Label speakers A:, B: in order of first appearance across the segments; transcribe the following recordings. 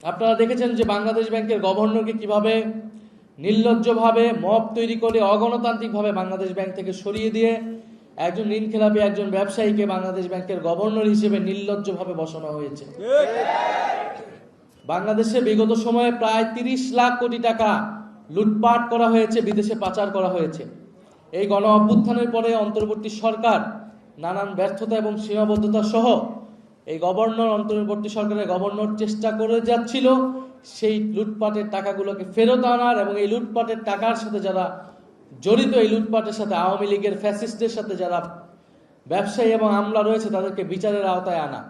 A: আপনারা দেখেছেন যে বাংলাদেশ ব্যাংকের গভর্নরকে কিভাবে নির্লজ্জভাবে মব তৈরি করে অগণতান্ত্রিকভাবে বাংলাদেশ ব্যাংক থেকে সরিয়ে দিয়ে একজন ঋণখেলাপী একজন ব্যবসায়ীকে বাংলাদেশ ব্যাংকের গভর্নর হিসেবে নির্লজ্জভাবে বসানো হয়েছে। বাংলাদেশে বিগত সময়ে প্রায় ৩০ লাখ কোটি টাকা লুটপাট করা হয়েছে, বিদেশে পাচার করা হয়েছে। এই গণ অভ্যুত্থানের পরে অন্তর্বর্তী সরকার নানান ব্যর্থতা এবং সীমাবদ্ধতা সহ এই অন্তর্বর্তী সরকারের গভর্নর চেষ্টা করে যাচ্ছিল সেই লুটপাটের টাকাগুলোকে ফেরত আনার এবং এই লুটপাটের টাকার সাথে যারা জড়িত, এই লুটপাটের সাথে আওয়ামী লীগের ফ্যাসিস্টদের সাথে যারা ব্যবসায়ী এবং আমলা রয়েছে তাদেরকে বিচারের আওতায় আনা।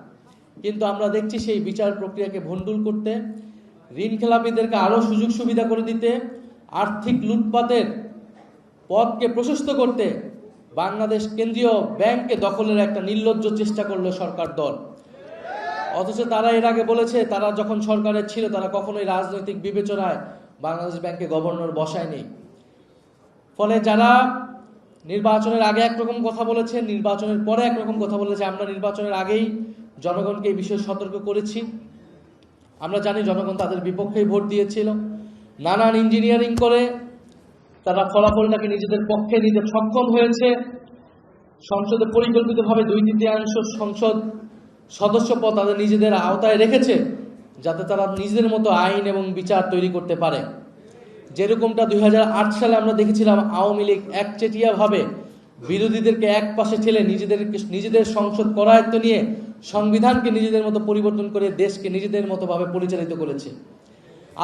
A: কিন্তু আমরা দেখছি সেই বিচার প্রক্রিয়াকে ভণ্ডুল করতে, ঋণ খেলাপিদেরকে আরও সুযোগ সুবিধা করে দিতে, আর্থিক লুটপাটের পথকে প্রশস্ত করতে বাংলাদেশ কেন্দ্রীয় ব্যাংককে দখলের একটা নির্লজ্জ চেষ্টা করলো সরকার দল। অথচ তারা এর আগে বলেছে তারা যখন সরকারের ছিল তারা কখনোই রাজনৈতিক বিবেচনায় বাংলাদেশ ব্যাংকে গভর্নর বসায়নি। ফলে যারা নির্বাচনের আগে একরকম কথা বলেছে, নির্বাচনের পরে একরকম কথা বলেছে। আমরা নির্বাচনের আগেই জনগণকে এই বিষয়ে সতর্ক করেছি। আমরা জানি জনগণ তাদের বিপক্ষেই ভোট দিয়েছিল। নানান ইঞ্জিনিয়ারিং করে তারা ফলাফলটাকে নিজেদের পক্ষে নিতে সক্ষম হয়েছে। সংসদে পরিকল্পিতভাবে 2/3 সংসদ সদস্য পদ তাদের নিজেদের আওতায় রেখেছে, যাতে তারা নিজেদের মতো আইন এবং বিচার তৈরি করতে পারে। যেরকমটা 2008 সালে আমরা দেখেছিলাম আওয়ামী লীগ একচেটিয়াভাবে বিরোধীদেরকে এক পাশে ঠেলে নিজেদের সংসদ করায়ত্ত নিয়ে সংবিধানকে নিজেদের মতো পরিবর্তন করে দেশকে নিজেদের মতোভাবে পরিচালিত করেছে।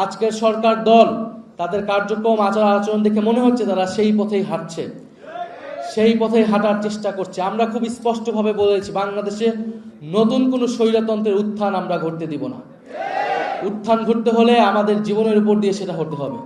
A: আজকের সরকার দল তাদের কার্যক্রম আচার আচরণ দেখে মনে হচ্ছে তারা সেই পথেই হাঁটছে, সেই পথেই হাঁটার চেষ্টা করছে। আমরা খুব স্পষ্টভাবে বলেছি বাংলাদেশে নতুন কোনো স্বৈরতন্ত্রের উত্থান আমরা ঘটতে দিব না। উত্থান ঘটতে হলে আমাদের জীবনের উপর দিয়ে সেটা হতে হবে।